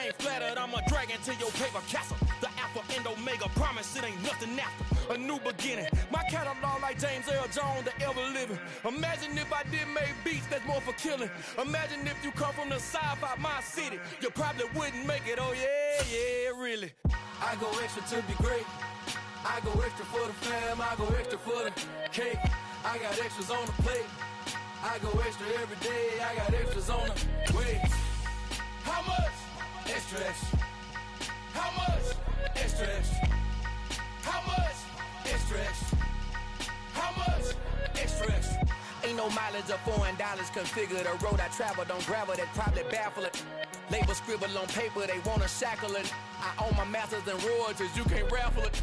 I ain't flattered, I'm a dragon to your paper castle. The Alpha and Omega, promise it ain't nothing after. A new beginning, my catalog like James Earl Jones, the ever living. Imagine if I did make beats that's more for killing. Imagine if you come from the south out my city, you probably wouldn't make it, oh yeah, really. I go extra to be great. I go extra for the fam, I go extra for the cake. I got extras on the plate. I go extra every day, I got extras on the way. How much? Extra, extra. How much? Extra, extra. How much? Extra, extra. How much? Extra, extra. Ain't no mileage of $4 configure the road I travel. Don't gravel that probably baffle it. Label scribble on paper, they wanna shackle it. I own my masters and royalties, you can't raffle it.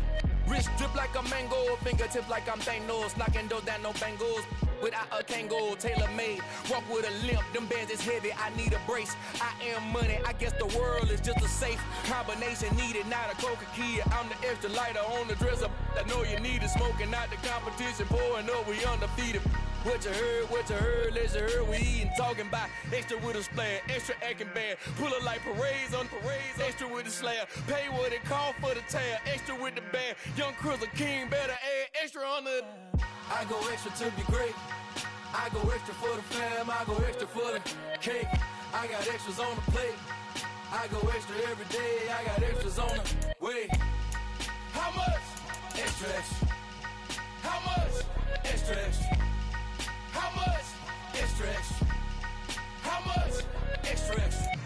Wrist drip like a mango, fingertips like I'm Thanos, knocking those down no bangles. Without a Kangol, tailor-made, walk with a limp, them bands is heavy, I need a brace. I am money, I guess the world is just a safe combination needed, not a coca-key. I'm the extra lighter on the dresser, I know you need it, smoking out the competition, pouring up, we undefeated. What you heard, let's you heard, we eatin', talking about extra with a splash, extra acting bad, pull it like parades on parades, extra with the slab, pay what it cost for the tab, extra with the band, young Chris a king, better add extra on the. I go extra to be great, I go extra for the fam, I go extra for the cake, I got extras on the plate, I go extra every day, I got extras on the way. How much? Extra, extra. How much? Extra, extra. How much? Extra, extra. How much? Extra, extra.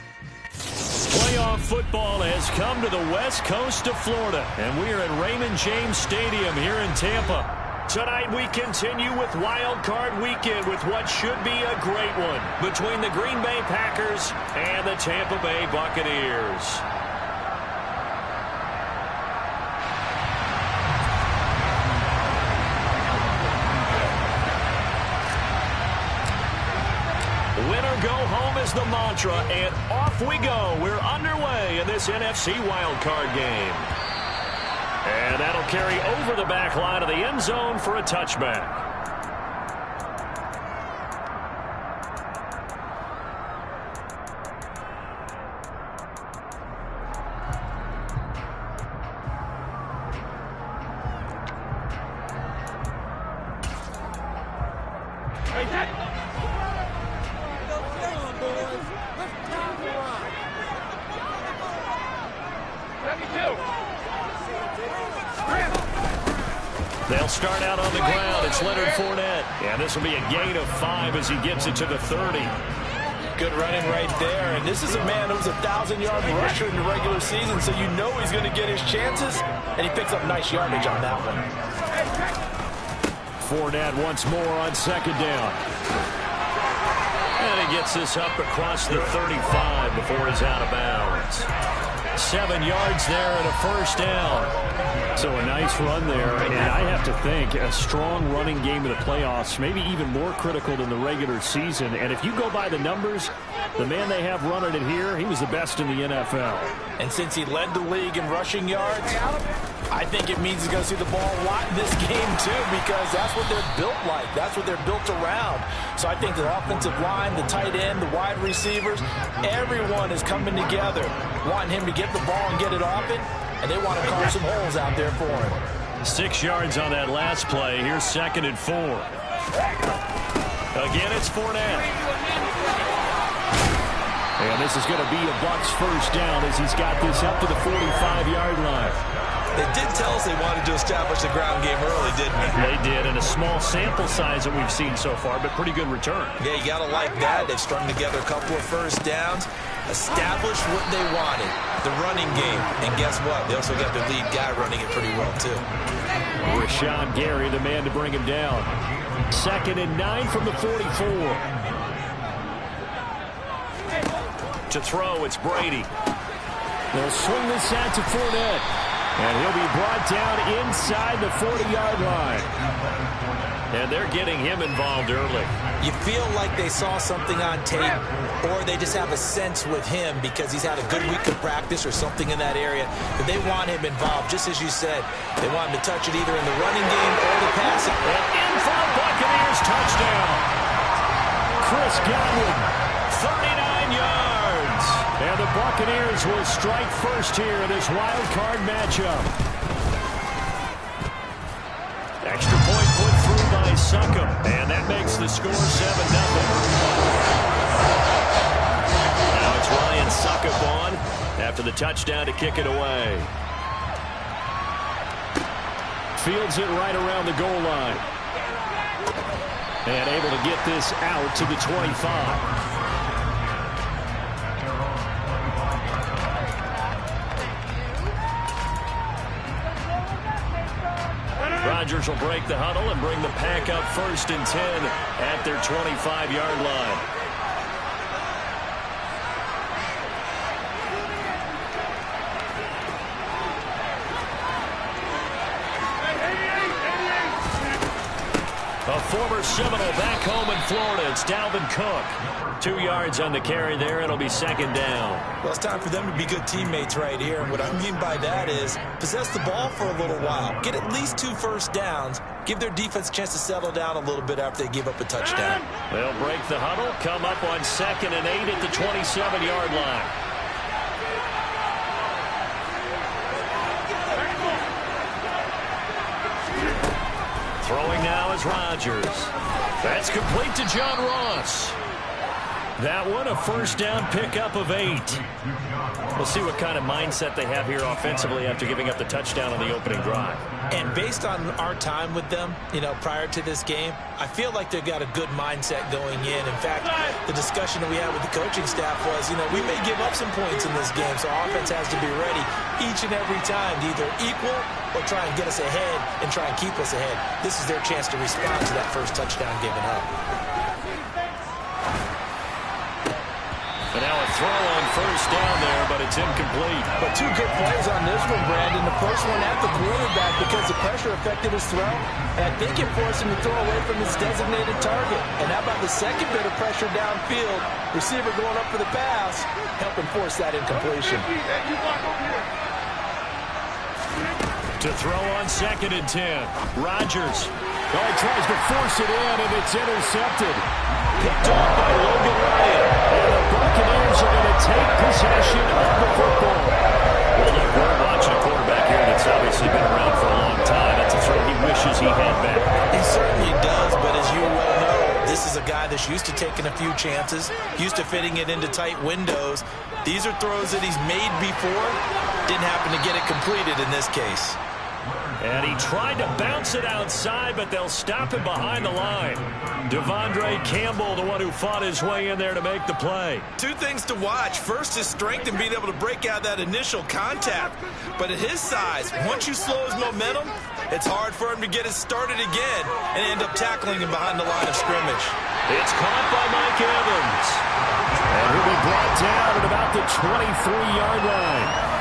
Playoff football has come to the west coast of Florida, and we are at Raymond James Stadium here in Tampa. Tonight we continue with Wild Card Weekend with what should be a great one between the Green Bay Packers and the Tampa Bay Buccaneers. Winner go home is the mantra, and off we go. We're underway in this NFC wildcard game. And that'll carry over the back line of the end zone for a touchback. They'll start out on the ground. It's Leonard Fournette. And this will be a gain of 5 as he gets it to the 30. Good running right there. And this is a man who was a 1,000-yard rusher in the regular season, so you know he's going to get his chances. And he picks up nice yardage on that one. Fournette once more on second down. And he gets this up across the 35 before he's out of bounds. 7 yards there and a first down. So a nice run there, and I have to think a strong running game in the playoffs, maybe even more critical than the regular season. And if you go by the numbers, the man they have running it here, he was the best in the NFL. And since he led the league in rushing yards, I think it means he's going to see the ball a lot in this game too, because that's what they're built like. That's what they're built around. So I think the offensive line, the tight end, the wide receivers, everyone is coming together, wanting him to get the ball and get it often, and they want to carve some holes out there for him. 6 yards on that last play. Here's 2nd and 4. Again, it's Fournette. And this is going to be a Bucs first down as he's got this up to the 45-yard line. They did tell us they wanted to establish the ground game early, didn't they? They did, and a small sample size that we've seen so far, but pretty good return. Yeah, you got to like that. They've strung together a couple of first downs, established what they wanted, the running game. And guess what? They also got their lead guy running it pretty well, too. Rashawn Gary, the man to bring him down. 2nd and 9 from the 44. To throw, it's Brady. They'll swing this out to Fournette. And he'll be brought down inside the 40-yard line. And they're getting him involved early. You feel like they saw something on tape, or they just have a sense with him because he's had a good week of practice or something in that area. But they want him involved, just as you said. They want him to touch it either in the running game or the passing. And in for the Buccaneers touchdown. Chris Godwin, 39 yards. And the Buccaneers will strike first here in this wild card matchup. Extra point put through by Succop, and that makes the score 7-0. Now it's Ryan Succop on after the touchdown to kick it away. Fields it right around the goal line. And able to get this out to the 25. Rodgers will break the huddle and bring the pack up 1st and 10 at their 25-yard line. A former Seminole back home in Florida. It's Dalvin Cook. 2 yards on the carry there. It'll be 2nd down. Well, it's time for them to be good teammates right here. And what I mean by that is possess the ball for a little while. Get at least 2 first downs. Give their defense a chance to settle down a little bit after they give up a touchdown. They'll break the huddle. Come up on 2nd and 8 at the 27-yard line. Throwing now is Rodgers. That's complete to John Ross. That one, a 1st down pickup of 8. We'll see what kind of mindset they have here offensively after giving up the touchdown on the opening drive. And based on our time with them, prior to this game, I feel like they've got a good mindset going in. In fact, the discussion that we had with the coaching staff was, we may give up some points in this game, so our offense has to be ready each and every time to either equal or try and get us ahead and try and keep us ahead. This is their chance to respond to that first touchdown given up. And now a throw on 1st down there, but it's incomplete. But 2 good plays on this one, Brandon. The first one at the quarterback because the pressure affected his throw. And I think it forced him to throw away from his designated target. And how about the second bit of pressure downfield? Receiver going up for the pass, helping force that incompletion. To throw on 2nd and 10. Rodgers. Oh, he tries to force it in, and it's intercepted. Picked off by Logan Ryan. And the Buccaneers are going to take possession of the football. Well, look, we're watching a quarterback here that's obviously been around for a long time. That's a throw he wishes he had back. He certainly does, but as you well know, this is a guy that's used to taking a few chances, used to fitting it into tight windows. These are throws that he's made before. Didn't happen to get it completed in this case. And he tried to bounce it outside, but they'll stop him behind the line. Devondre Campbell, the one who fought his way in there to make the play. 2 things to watch. First, his strength and being able to break out that initial contact. But at his size, once you slow his momentum, it's hard for him to get it started again and end up tackling him behind the line of scrimmage. It's caught by Mike Evans. And he'll be brought down at about the 23-yard line.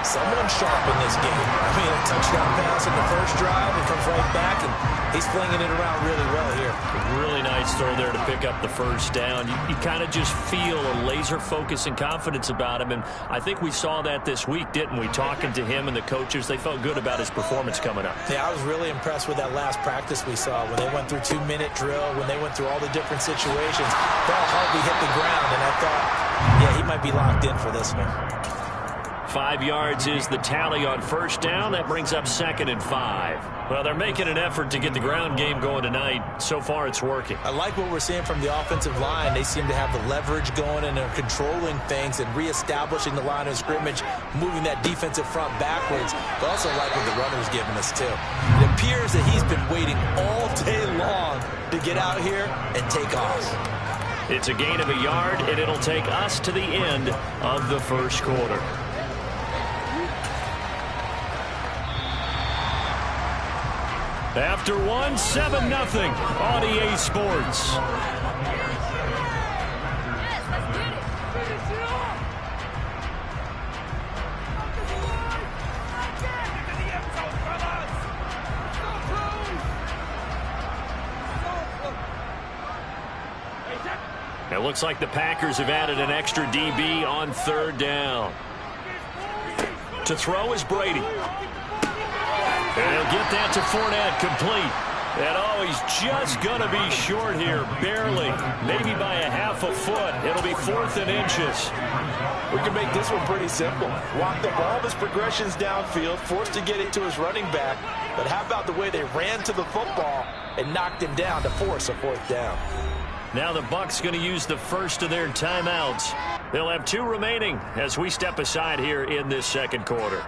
Someone sharp in this game. I mean, a touchdown pass in the first drive and comes right back, and he's flinging it around really well here. Really nice throw there to pick up the 1st down. You kind of just feel a laser focus and confidence about him, and I think we saw that this week, didn't we? Talking to him and the coaches, they felt good about his performance coming up. Yeah, I was really impressed with that last practice we saw when they went through 2-minute drill, when they went through all the different situations. Ball hardly hit the ground, and I thought, yeah, he might be locked in for this one. 5 yards is the tally on 1st down. That brings up 2nd and 5. Well, they're making an effort to get the ground game going tonight. So far, it's working. I like what we're seeing from the offensive line. They seem to have the leverage going, and they're controlling things and reestablishing the line of scrimmage, moving that defensive front backwards. But also like what the runner's giving us, too. It appears that he's been waiting all day long to get out here and take off. It's a gain of a yard, and it'll take us to the end of the 1st quarter. After 1, 7-0 on EA Sports. It looks like the Packers have added an extra DB on 3rd down. To throw is Brady. And he'll get that to Fournette, complete. And oh, he's just going to be short here, barely, maybe by a half a foot. It'll be 4th and inches. We can make this one pretty simple. Walk the ball of his progressions downfield, forced to get it to his running back. But how about the way they ran to the football and knocked him down to force a 4th down? Now the Bucs going to use the first of their timeouts. They'll have 2 remaining as we step aside here in this second quarter.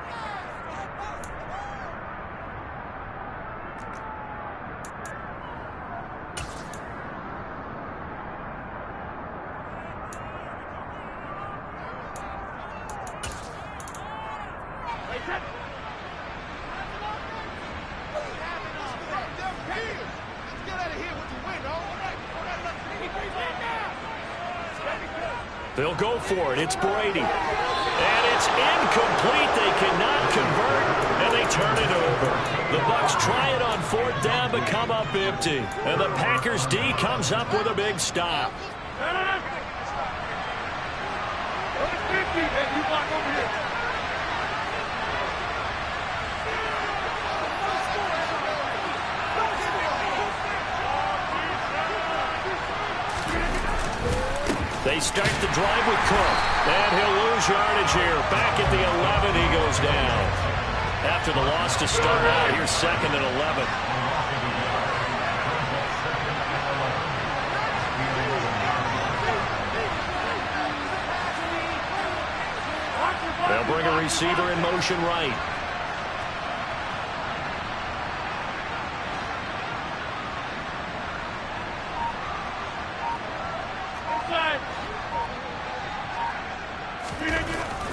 They'll go for it. It's Brady. And it's incomplete. They cannot convert, and they turn it over. The Bucs try it on 4th down, but come up empty. And the Packers D comes up with a big stop. They start the drive with Cook, and he'll lose yardage here. Back at the 11, he goes down. After the loss to start out, here's 2nd and 11. They'll bring a receiver in motion right.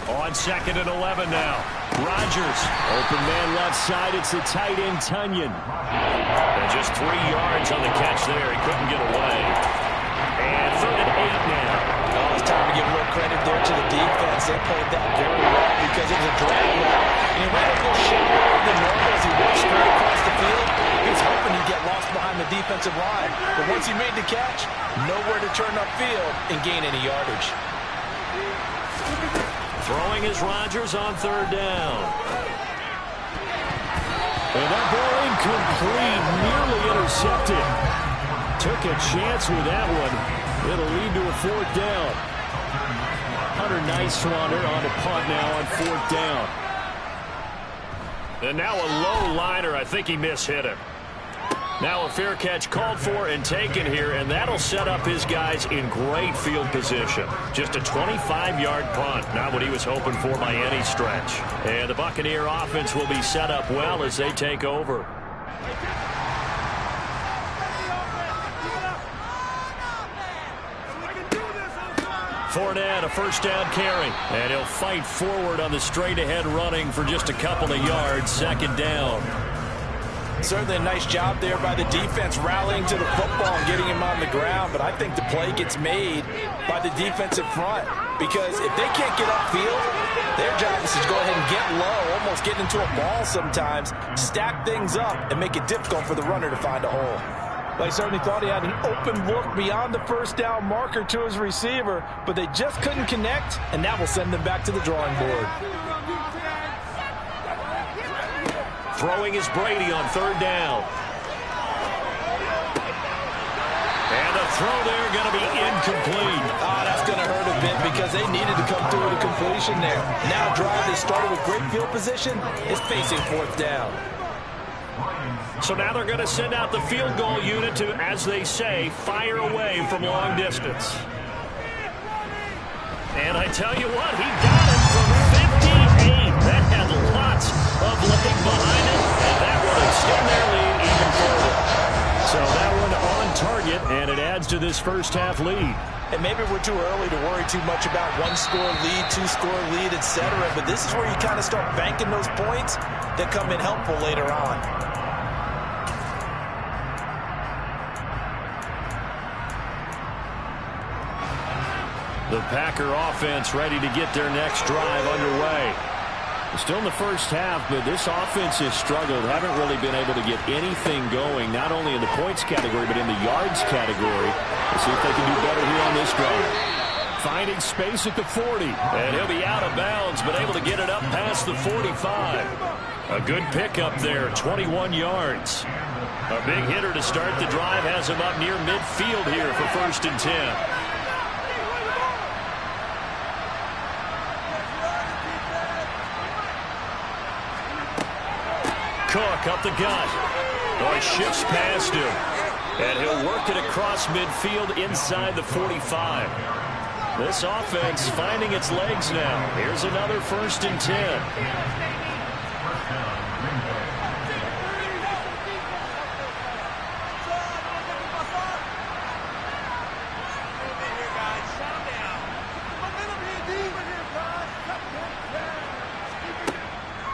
On 2nd and 11 now. Rodgers, open man left side. It's the tight end, Tunyon. And just 3 yards on the catch there. He couldn't get away. And 3rd and 8 now. Oh, it's time to give a little credit there to the defense. They played that very well because it was a drag route. And he ran a little shallower than normal as he walked straight across the field. He was hoping he'd get lost behind the defensive line. But once he made the catch, nowhere to turn upfield and gain any yardage. Throwing is Rodgers on 3rd down. And that ball incomplete, nearly intercepted. Took a chance with that one. It'll lead to a 4th down. Hunter Nice-Runner on a punt now on 4th down. And now a low liner. I think he mishit him. Now a fair catch called for and taken here, and that'll set up his guys in great field position. Just a 25-yard punt, not what he was hoping for by any stretch. And the Buccaneer offense will be set up well as they take over. Fournette, a 1st down carry, and he'll fight forward on the straight-ahead running for just a couple of yards. 2nd down. Certainly a nice job there by the defense rallying to the football and getting him on the ground. But I think the play gets made by the defensive front because if they can't get upfield, their job is to go ahead and get low, almost get into a ball sometimes, stack things up, and make it difficult for the runner to find a hole. They certainly thought he had an open look beyond the 1st down marker to his receiver, but they just couldn't connect, and that will send them back to the drawing board. Throwing is Brady on 3rd down. And the throw there going to be incomplete. Oh, that's going to hurt a bit because they needed to come through with a completion there. Now a drive they started with great field position is facing 4th down. So now they're going to send out the field goal unit to, as they say, fire away from long distance. And I tell you what, he got it from 58. That had lots of leg behind it, and that will extend their lead even further. So that one on target, and it adds to this 1st half lead. And maybe we're too early to worry too much about 1-score lead, 2-score lead, etc. But this is where you kind of start banking those points that come in helpful later on. The Packer offense ready to get their next drive underway. Still in the 1st half, but this offense has struggled. Haven't really been able to get anything going, not only in the points category, but in the yards category. Let's see if they can do better here on this drive. Finding space at the 40. And he'll be out of bounds, but able to get it up past the 45. A good pickup there, 21 yards. A big hitter to start the drive has him up near midfield here for 1st and 10. Cook up the gut. Oh, he shifts past him. And he'll work it across midfield inside the 45. This offense finding its legs now. Here's another 1st and 10.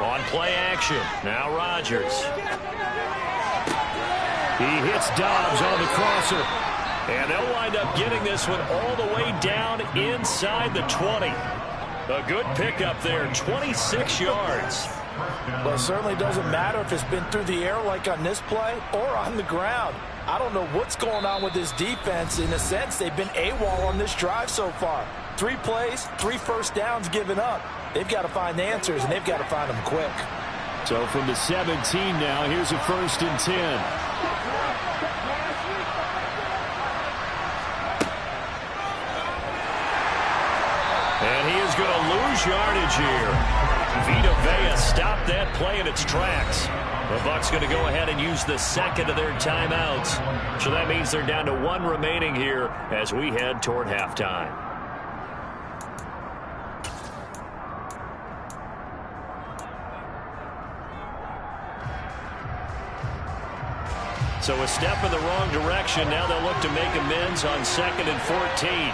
On play action. Now Rodgers. He hits Dobbs on the crosser. And they'll wind up getting this one all the way down inside the 20. A good pickup there, 26 yards. Well, it certainly doesn't matter if it's been through the air like on this play or on the ground. I don't know what's going on with this defense. In a sense, they've been AWOL on this drive so far. 3 plays, 3 first downs given up. They've got to find answers, and they've got to find them quick. So from the 17 now, here's a 1st and 10. And he is going to lose yardage here. Vita Vea stopped that play in its tracks. The Bucs going to go ahead and use the second of their timeouts. So that means they're down to 1 remaining here as we head toward halftime. So a step in the wrong direction. Now they'll look to make amends on 2nd and 14.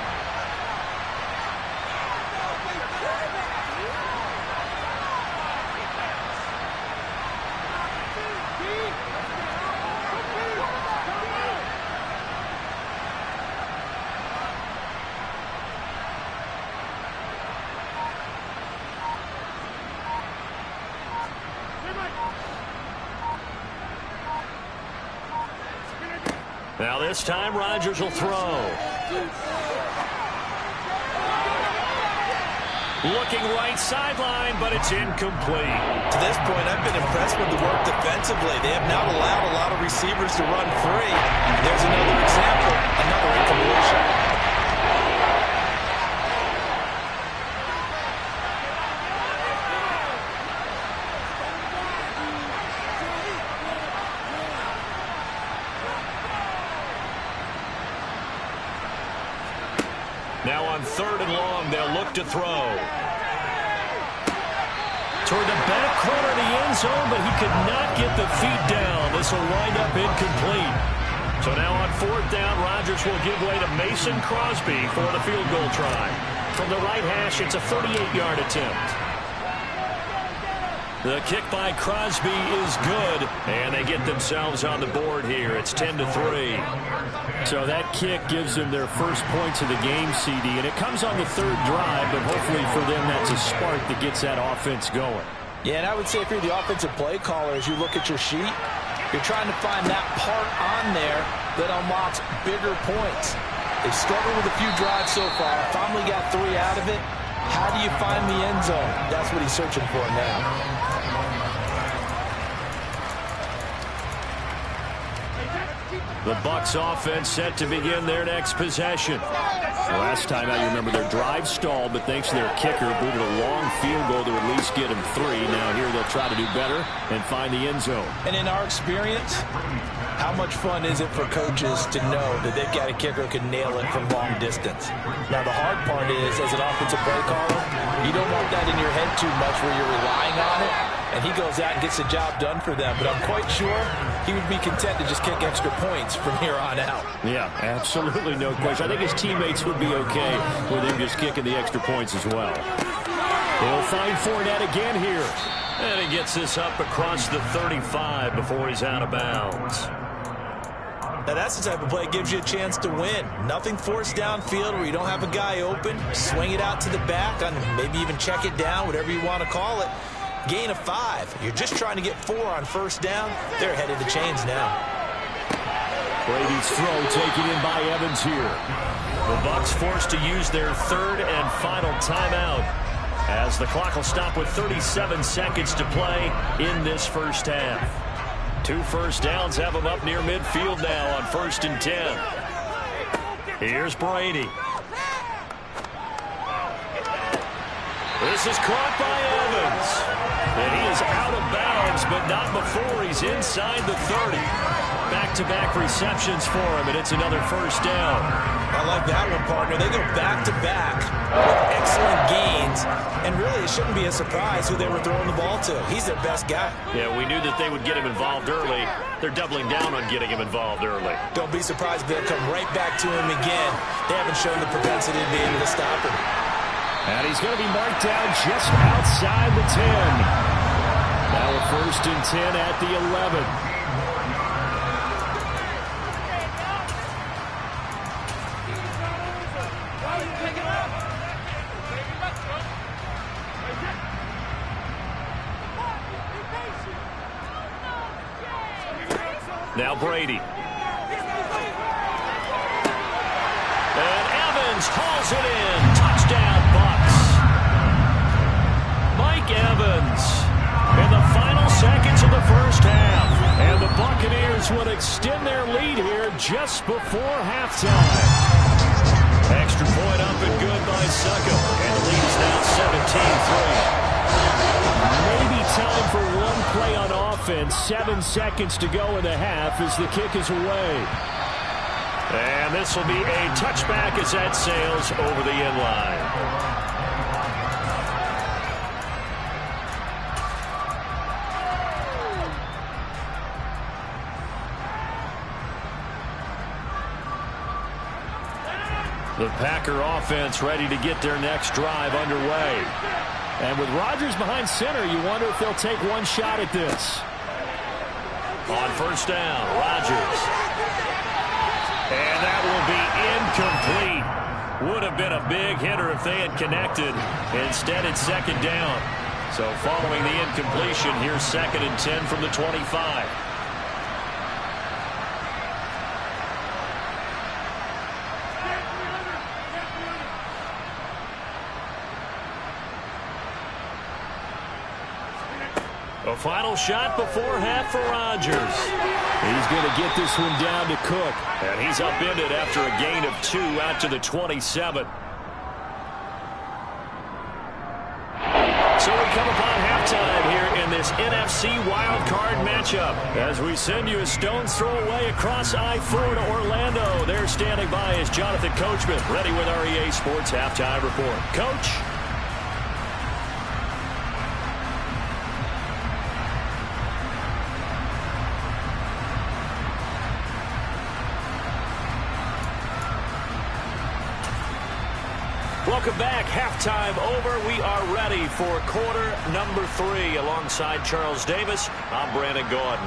Now this time Rodgers will throw. Looking right sideline, but it's incomplete. To this point, I've been impressed with the work defensively. They have not allowed a lot of receivers to run free. There's another example, another incompletion. Now on 3rd and long, they'll look to throw. Toward the back corner of the end zone, but he could not get the feet down. This will wind up incomplete. So now on 4th down, Rodgers will give way to Mason Crosby for the field goal try. From the right hash, it's a 38-yard attempt. The kick by Crosby is good, and they get themselves on the board here. It's 10-3. So that kick gives them their first points of the game, CD, and it comes on the 3rd drive, but hopefully for them that's a spark that gets that offense going. Yeah, and I would say if you're the offensive play caller, as you look at your sheet, you're trying to find that part on there that unlocks bigger points. They've struggled with a few drives so far, finally got 3 out of it. How do you find the end zone? That's what he's searching for now. The Bucs offense set to begin their next possession. Last time out, you remember their drive stalled, but thanks to their kicker, booted a long field goal to at least get them 3. Now here they'll try to do better and find the end zone. And in our experience, how much fun is it for coaches to know that they've got a kicker who can nail it from long distance? Now the hard part is, as an offensive play caller, you don't want that in your head too much where you're relying on it. And he goes out and gets the job done for them. But I'm quite sure he would be content to just kick extra points from here on out. Yeah, absolutely no question. I think his teammates would be okay with him just kicking the extra points as well. He'll find Fournette again here. And he gets this up across the 35 before he's out of bounds. Now that's the type of play that gives you a chance to win. Nothing forced downfield where you don't have a guy open. Swing it out to the back, and maybe even check it down, whatever you want to call it. Gain of 5. You're just trying to get 4 on 1st down. They're headed to chains now. Brady's throw taken in by Evans here. The Bucs forced to use their 3rd and final timeout as the clock will stop with 37 seconds to play in this first half. 2 first downs have him up near midfield now on 1st and 10. Here's Brady. This is caught by Evans. And he is out of bounds, but not before he's inside the 30. Back-to-back receptions for him, and it's another first down. I like that one, partner. They go back-to-back with excellent gains, and really it shouldn't be a surprise who they were throwing the ball to. He's their best guy. Yeah, we knew that they would get him involved early. They're doubling down on getting him involved early. Don't be surprised if they'll come right back to him again. They haven't shown the propensity to be able to stop him. And he's going to be marked down just outside the 10. Now a 1st and 10 at the 11. Now Brady. And Evans hauls it in. Touchdown, Bucs. Mike Evans in the final seconds of the first half. And the Buccaneers would extend their lead here just before halftime. Extra point up and good by Succo. And the lead is now 17-3. Maybe time for one play on offense. 7 seconds to go in the half as the kick is away. And this will be a touchback as that sails over the end line. The Packer offense ready to get their next drive underway. And with Rodgers behind center, you wonder if they'll take one shot at this. On first down, Rodgers. And that will be incomplete. Would have been a big hitter if they had connected. Instead, it's second down. So following the incompletion, here's 2nd and 10 from the 25. A final shot before half for Rodgers. He's going to get this one down to Cook. And he's upended after a gain of 2 out to the 27. So we come upon halftime here in this NFC wildcard matchup. As we send you a stone's throw away across I-4 to Orlando. There standing by is Jonathan Coachman, ready with our EA Sports Halftime Report. Coach? Welcome back. Halftime over. We are ready for quarter number 3. Alongside Charles Davis, I'm Brandon Gordon.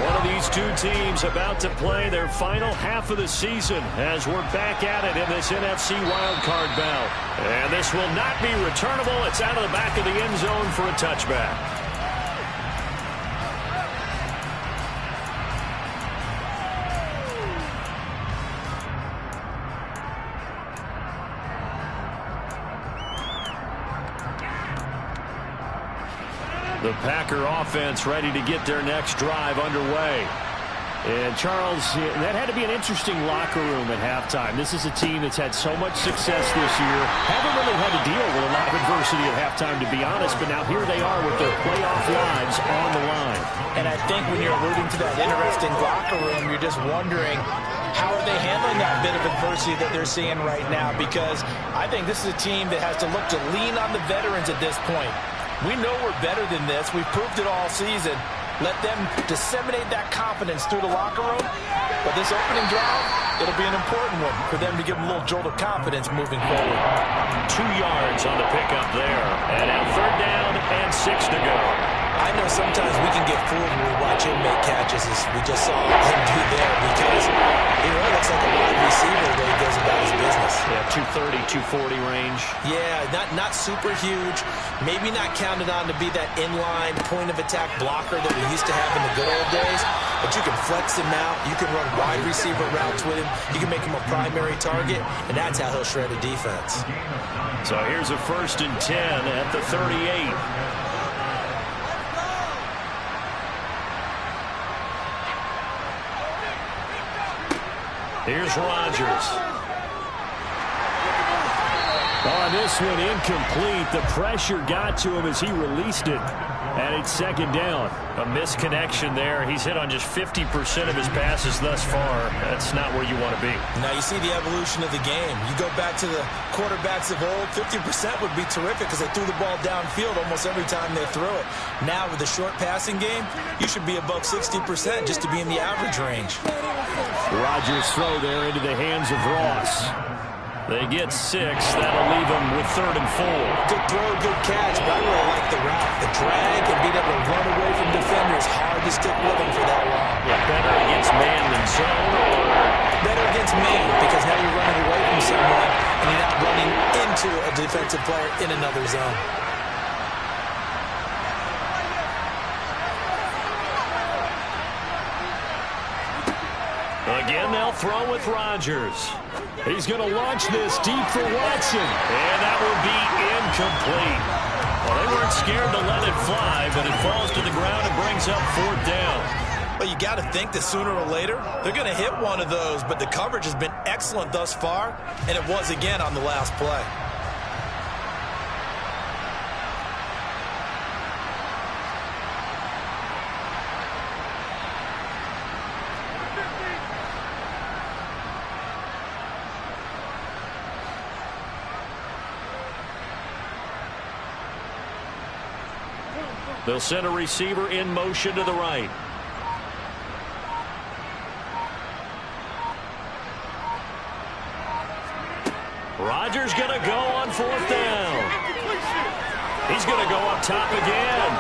One of these two teams about to play their final half of the season as we're back at it in this NFC wildcard bout. And this will not be returnable. It's out of the back of the end zone for a touchback. The Packer offense ready to get their next drive underway. And, Charles, that had to be an interesting locker room at halftime. This is a team that's had so much success this year. Haven't really had to deal with a lot of adversity at halftime, to be honest. But now here they are with their playoff lives on the line. And I think when you're alluding to that interesting locker room, you're just wondering, how are they handling that bit of adversity that they're seeing right now? Because I think this is a team that has to look to lean on the veterans at this point. We know we're better than this. We've proved it all season. Let them disseminate that confidence through the locker room. But this opening drive, it'll be an important one for them to give them a little jolt of confidence moving forward. 2 yards on the pickup there. And now 3rd down and 6 to go. I know sometimes we can get fooled when we watch him make catches, as we just saw him do there, because he really looks like a wide receiver the way he goes about his business. Yeah, 2 230, 240 range. Yeah, not super huge. Maybe not counted on to be that inline point of attack blocker that we used to have in the good old days. But you can flex him out. You can run wide receiver routes with him. You can make him a primary target, and that's how he'll shred a defense. So here's a 1st and 10 at the 38. Here's Rodgers. On this one, incomplete. The pressure got to him as he released it. And it's 2nd down. A misconnection there. He's hit on just 50% of his passes thus far. That's not where you want to be. Now you see the evolution of the game. You go back to the quarterbacks of old, 50% would be terrific because they threw the ball downfield almost every time they threw it. Now with the short passing game, you should be above 60% just to be in the average range. Rodgers' throw there into the hands of Ross. They get 6. That'll leave them with 3rd and 4. Good throw, good catch, but I really like the route. The drag and being able to run away from defenders. Hard to stick with them for that long. Yeah, better against man than zone, or better against man, because now you're running away from someone and you're not running into a defensive player in another zone. Again, they'll throw with Rodgers. He's going to launch this deep for Watson. And that will be incomplete. Well, they weren't scared to let it fly, but it falls to the ground and brings up 4th down. Well, you got to think that sooner or later, they're going to hit one of those, but the coverage has been excellent thus far, and it was again on the last play. They'll send a receiver in motion to the right. Rodgers going to go on 4th down. He's going to go up top again.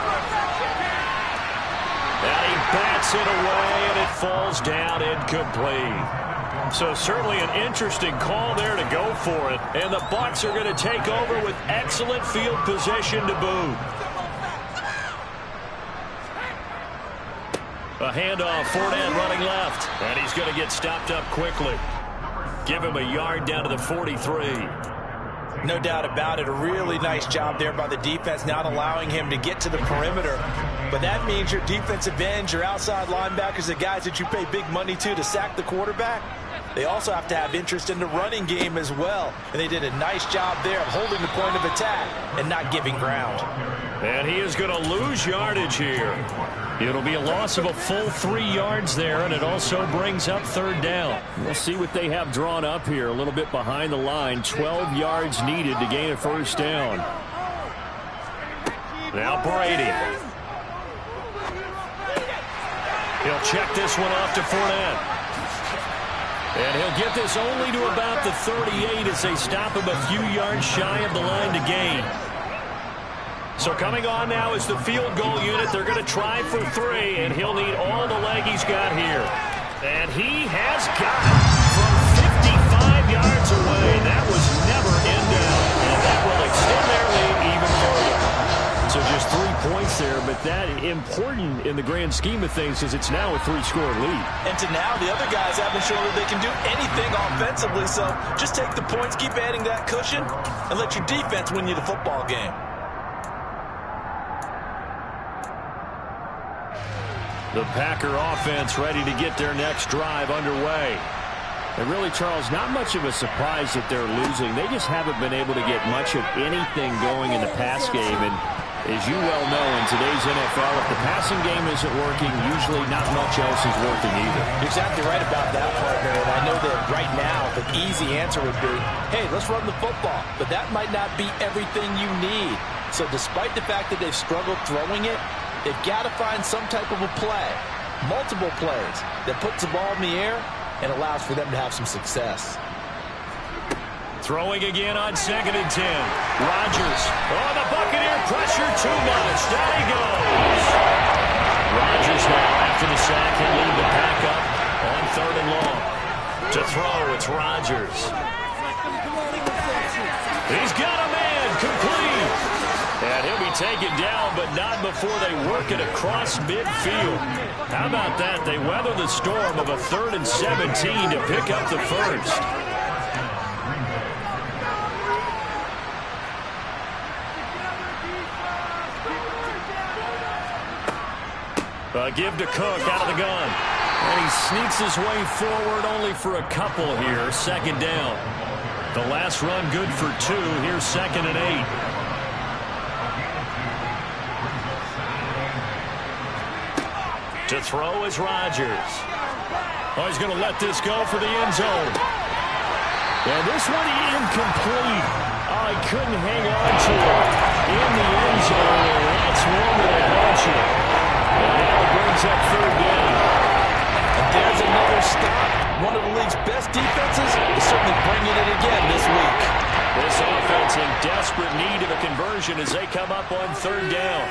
And he bats it away, and it falls down incomplete. So certainly an interesting call there to go for it. And the Bucs are going to take over with excellent field position to boot. A handoff, Fournette running left. And he's going to get stopped up quickly. Give him a yard down to the 43. No doubt about it. A really nice job there by the defense, not allowing him to get to the perimeter. But that means your defensive ends, your outside linebackers, the guys that you pay big money to sack the quarterback, they also have to have interest in the running game as well. And they did a nice job there of holding the point of attack and not giving ground. And he is going to lose yardage here. It'll be a loss of a full 3 yards there, and it also brings up 3rd down. We'll see what they have drawn up here. A little bit behind the line. 12 yards needed to gain a 1st down. Now Brady. He'll check this one off to Fournette. And he'll get this only to about the 38 as they stop him a few yards shy of the line to gain. So coming on now is the field goal unit. They're going to try for 3, and he'll need all the leg he's got here. And he has got it from 55 yards away. That was never in doubt, and that will extend their lead even further. So just 3 points there, but that important in the grand scheme of things because it's now a 3-score lead. And to now, the other guys haven't shown that they can do anything offensively, so just take the points, keep adding that cushion, and let your defense win you the football game. The Packer offense ready to get their next drive underway. And really, Charles, not much of a surprise that they're losing. They just haven't been able to get much of anything going in the pass game. And as you well know, in today's NFL, if the passing game isn't working, usually not much else is working either. You're exactly right about that, partner. And I know that right now, the easy answer would be, hey, let's run the football. But that might not be everything you need. So despite the fact that they've struggled throwing it, they've got to find some type of a play, multiple plays, that puts the ball in the air and allows for them to have some success. Throwing again on 2nd and 10. Rodgers. Oh, the Buccaneer pressure too much. Down he goes. Rodgers now after the sack. He'll lead the pack up on 3rd and long. To throw, it's Rodgers. take it down, but not before they work it across midfield. How about that? They weather the storm of a 3rd and 17 to pick up the first. A give to Cook out of the gun. And he sneaks his way forward only for a couple here. 2nd down. The last run good for 2. Here's 2nd and 8. To throw is Rodgers. Oh, he's going to let this go for the end zone. And this one incomplete. Oh, he couldn't hang on to it in the end zone. And that's one that'll haunt you. And now it brings up 3rd down. And there's another stop. One of the league's best defenses is certainly bringing it again this week. This offense in desperate need of a conversion as they come up on 3rd down.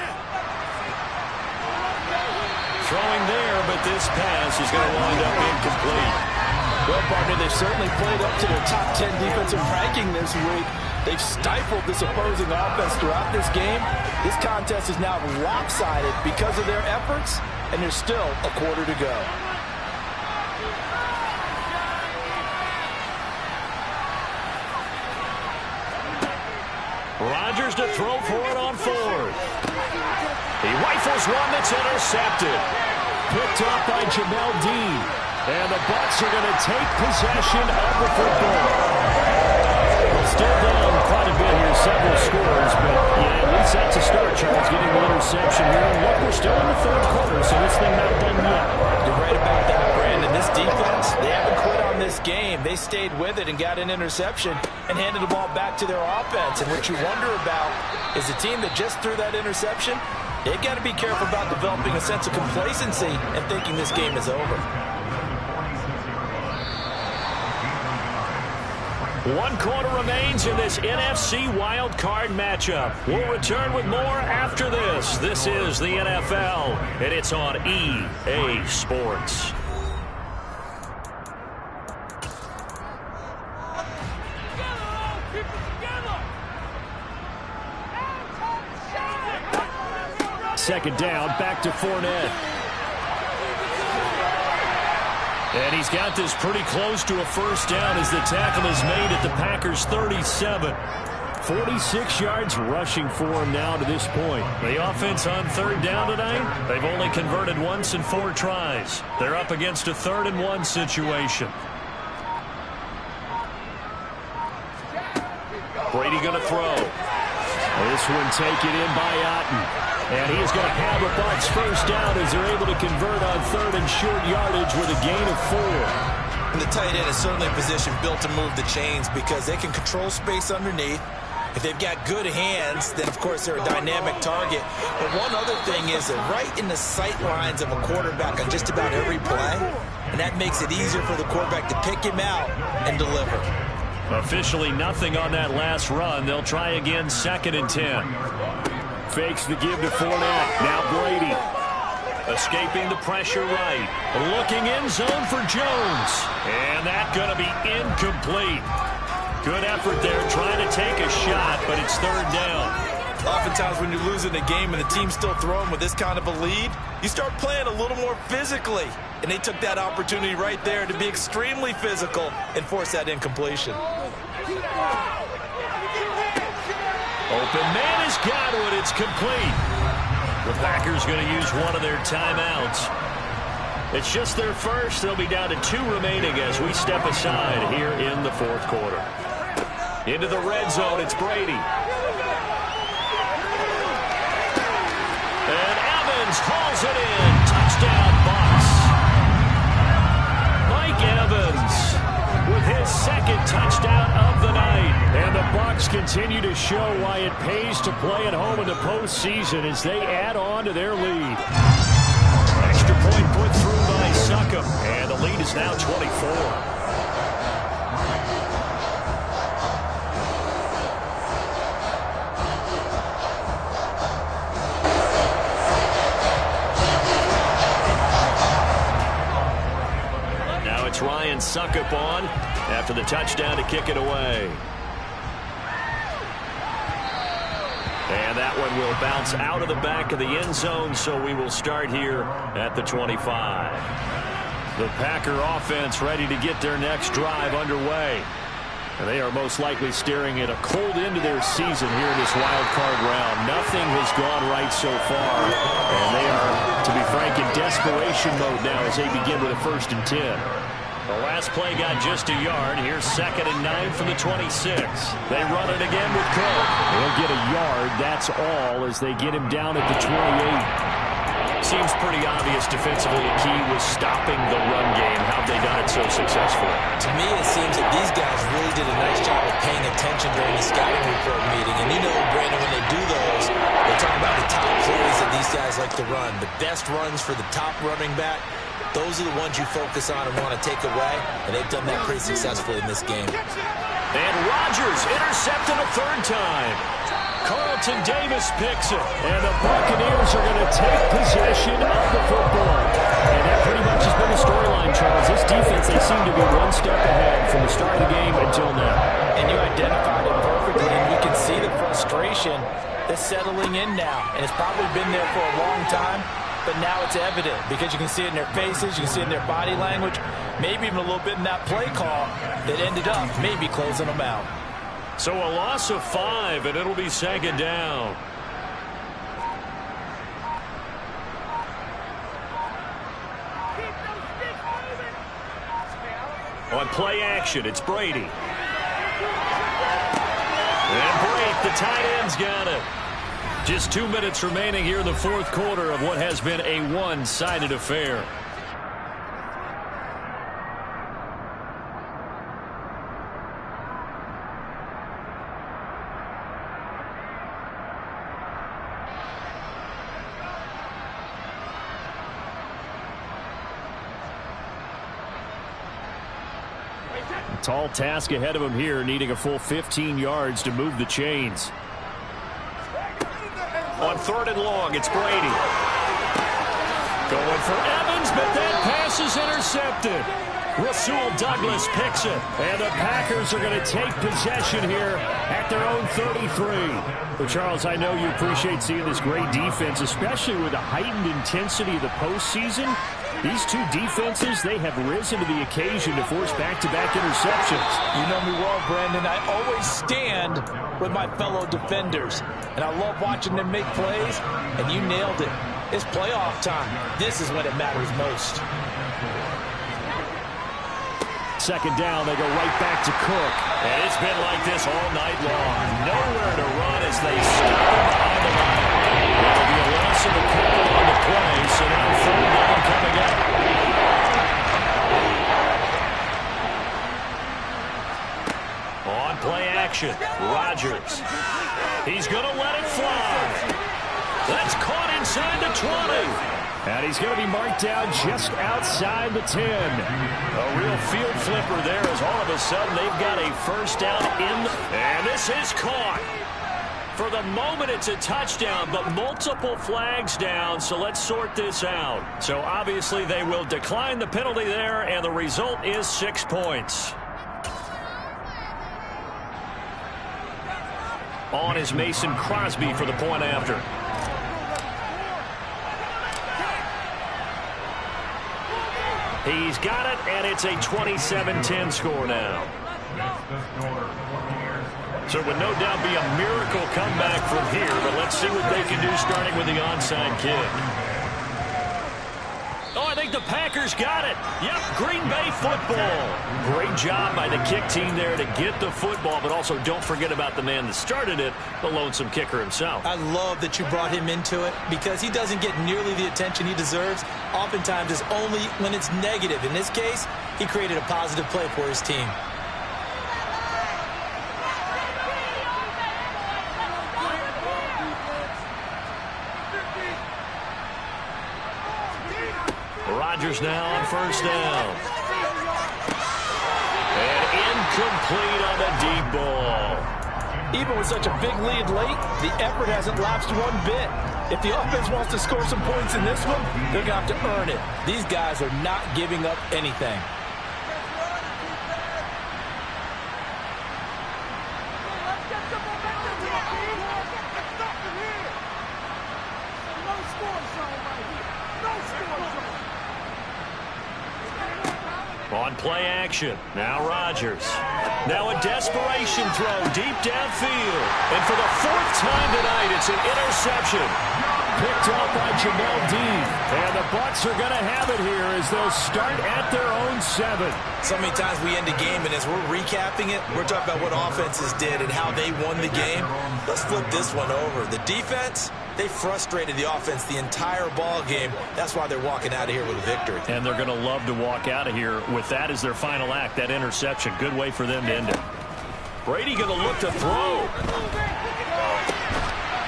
Throwing there, but this pass is going to wind up incomplete. Well, partner, they've certainly played up to their top 10 defensive ranking this week. They've stifled this opposing offense throughout this game. This contest is now lopsided because of their efforts, and there's still a quarter to go. Rodgers to throw for it on 4th. He rifles one that's intercepted. Picked up by Jamel Dean. And the Bucs are going to take possession of the football. Still down quite a bit here, several scores, but yeah, at least that's a start, Charles, getting the interception here. And look, we're still in the 3rd quarter, so this thing not done yet. You're right about that, Brandon. This defense, they haven't quit on this game. They stayed with it and got an interception and handed the ball back to their offense. And what you wonder about is the team that just threw that interception, they've got to be careful about developing a sense of complacency and thinking this game is over. 1 quarter remains in this NFC Wild Card matchup. We'll return with more after this. This is the NFL, and it's on EA Sports. Second down, back to Fournette. And he's got this pretty close to a first down as the tackle is made at the Packers' 37. 46 yards rushing for him now to this point. The offense on 3rd down tonight, they've only converted once in 4 tries. They're up against a 3rd and 1 situation. Brady going to throw. This one taken in by Otten. And he is going to have a Bucs first down as they're able to convert on 3rd and short yardage with a gain of 4. And the tight end is certainly a position built to move the chains because they can control space underneath. If they've got good hands, then, of course, they're a dynamic target. But one other thing is that right in the sight lines of a quarterback on just about every play, and that makes it easier for the quarterback to pick him out and deliver. Officially nothing on that last run. They'll try again 2nd and 10. Fakes the give to Fournette. Now Brady. Escaping the pressure right. Looking in zone for Jones. And that's going to be incomplete. Good effort there trying to take a shot, but it's 3rd down. Oftentimes when you're losing a game and the team's still throwing with this kind of a lead, you start playing a little more physically. And they took that opportunity right there to be extremely physical and force that incompletion. Open man has got it. It's complete. The Packers going to use one of their timeouts. It's just their first. They'll be down to 2 remaining as we step aside here in the 4th quarter. Into the red zone, it's Brady. And Evans hauls it in. Touchdown, Bucs. Mike Evans with his 2nd touchdown of the night. And the Bucs continue to show why it pays to play at home in the postseason as they add on to their lead. Extra point put through by Succop, and the lead is now 24. Ryan Succop on after the touchdown to kick it away. And And that one will bounce out of the back of the end zone, so we will start here at the 25. The Packer offense ready to get their next drive underway. And they are most likely staring at a cold end to their season here in this wild card round. Nothing has gone right so far. And they are, to be frank, in desperation mode now as they begin with a 1st and 10. The last play got just a yard. Here's 2nd and 9 from the 26. They run it again with Cook. They'll get a yard. That's all as they get him down at the 28. Seems pretty obvious defensively a key was stopping the run game. How have they done it so successfully? To me, it seems that these guys really did a nice job of paying attention during the scouting report meeting. And you know, Brandon, when they do those, they talk about the top plays that these guys like to run. The best runs for the top running back, those are the ones you focus on and want to take away. And they've done that pretty successfully in this game. And Rodgers intercepted a 3rd time. Carlton Davis picks it. And the Buccaneers are going to take possession of the football. And that pretty much has been the storyline, Charles. This defense, they seem to be one step ahead from the start of the game until now. And you identified it perfectly, and you can see the frustration that's settling in now. And it's probably been there for a long time, but now it's evident because you can see it in their faces, you can see it in their body language, maybe even a little bit in that play call that ended up maybe closing them out. So a loss of 5, and it'll be 2nd down. On play action, it's Brady. And Brady, the tight end's got it. Just 2 minutes remaining here in the 4th quarter of what has been a one-sided affair. Tall task ahead of him here, needing a full 15 yards to move the chains. On 3rd and long, it's Brady. Going for Evans, but that pass is intercepted. Rasul Douglas picks it. And the Packers are going to take possession here at their own 33. Well, Charles, I know you appreciate seeing this great defense, especially with the heightened intensity of the postseason. These two defenses, they have risen to the occasion to force back-to-back interceptions. You know me well, Brandon. I always stand with my fellow defenders. And I love watching them make plays, and you nailed it. It's playoff time. This is when it matters most. 2nd down, they go right back to Cook. And it's been like this all night long. Nowhere to run as they stop behind the line. That'll be a loss of a couple on the play, so now 3rd down coming up. On play action, Rodgers. He's going to let it fly. That's caught inside the 20. And he's going to be marked down just outside the 10. A real field flipper there as all of a sudden they've got a 1st down in. And this is caught. For the moment, it's a touchdown, but multiple flags down, so let's sort this out. So obviously they will decline the penalty there, and the result is 6 points. On is Mason Crosby for the point after. He's got it, and it's a 27-10 score now. So it would no doubt be a miracle comeback from here, but let's see what they can do starting with the onside kick. Oh, I think the Packers got it. Yep, Green Bay football. Great job by the kick team there to get the football, but also don't forget about the man that started it, the lonesome kicker himself. I love that you brought him into it because he doesn't get nearly the attention he deserves. Oftentimes it's only when it's negative. In this case, he created a positive play for his team. Rodgers now on 1st down. And incomplete on the deep ball. Even with such a big lead late, the effort hasn't lapsed one bit. If the offense wants to score some points in this one, they're going to have to earn it. These guys are not giving up anything. On play action, now Rodgers. Now a desperation throw deep downfield. And for the 4th time tonight, it's an interception. Picked off by Jamel Dean. And the Bucs are going to have it here as they'll start at their own 7. So many times we end a game, and as we're recapping it, we're talking about what offenses did and how they won the game. Let's flip this one over. The defense, they frustrated the offense the entire ball game. That's why they're walking out of here with a victory. And they're going to love to walk out of here with that as their final act, that interception. Good way for them to end it. Brady going to look to throw.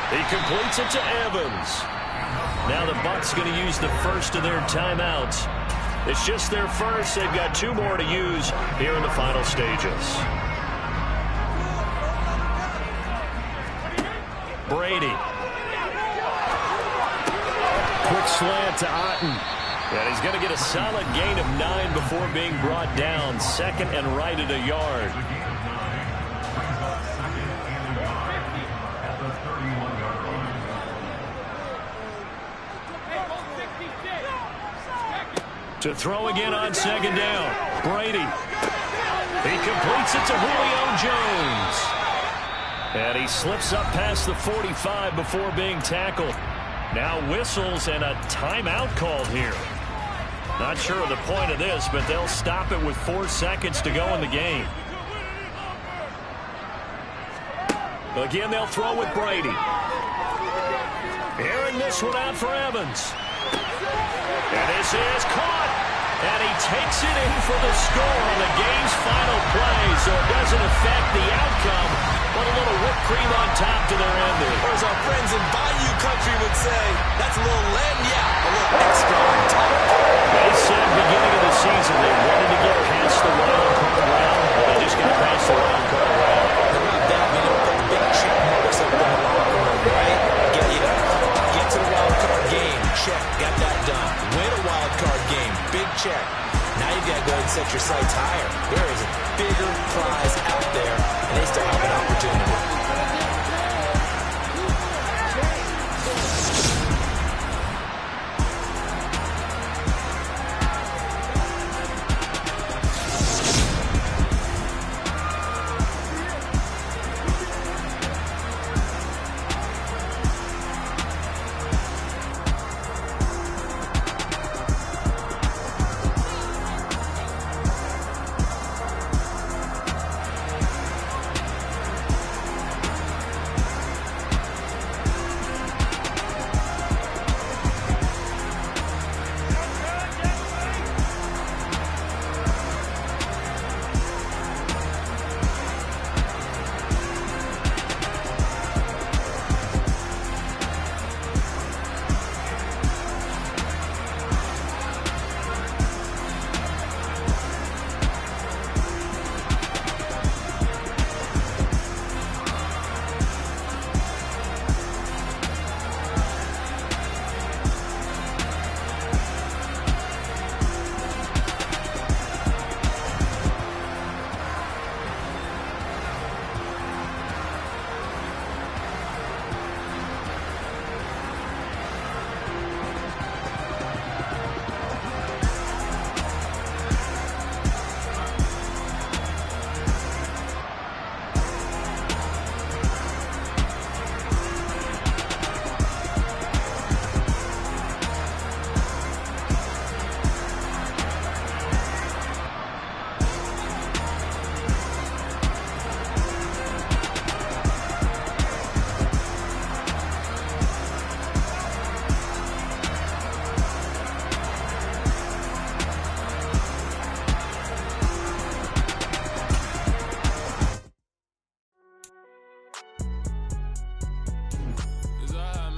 He completes it to Evans. Now the Bucs going to use the first of their timeouts. It's just their first. They've got 2 more to use here in the final stages. Brady. Quick slant to Otten. And he's going to get a solid gain of 9 before being brought down. Second and right at a yard. To throw again on 2nd down. Brady. He completes it to Julio Jones. And he slips up past the 45 before being tackled. Now whistles and a timeout called here. Not sure of the point of this, but they'll stop it with 4 seconds to go in the game. Again, they'll throw with Brady. Airing this one out for Evans. And this is caught. And he takes it in for the score on the game's final play, so it doesn't affect the outcome, but a little whipped cream on top to their ending. Or as our friends in Bayou Country would say, that's a little lagniappe, a little extra on top. They said beginning of the season they wanted to get past the wild card round, but they just got past the wild card round. How about that? We don't put big check marks up in the locker room, right? Get to the wild card game, check, got that done. Win a wild card game, big check. Now you've got to go ahead and set your sights higher. There is a bigger prize out there, and they still have an opportunity.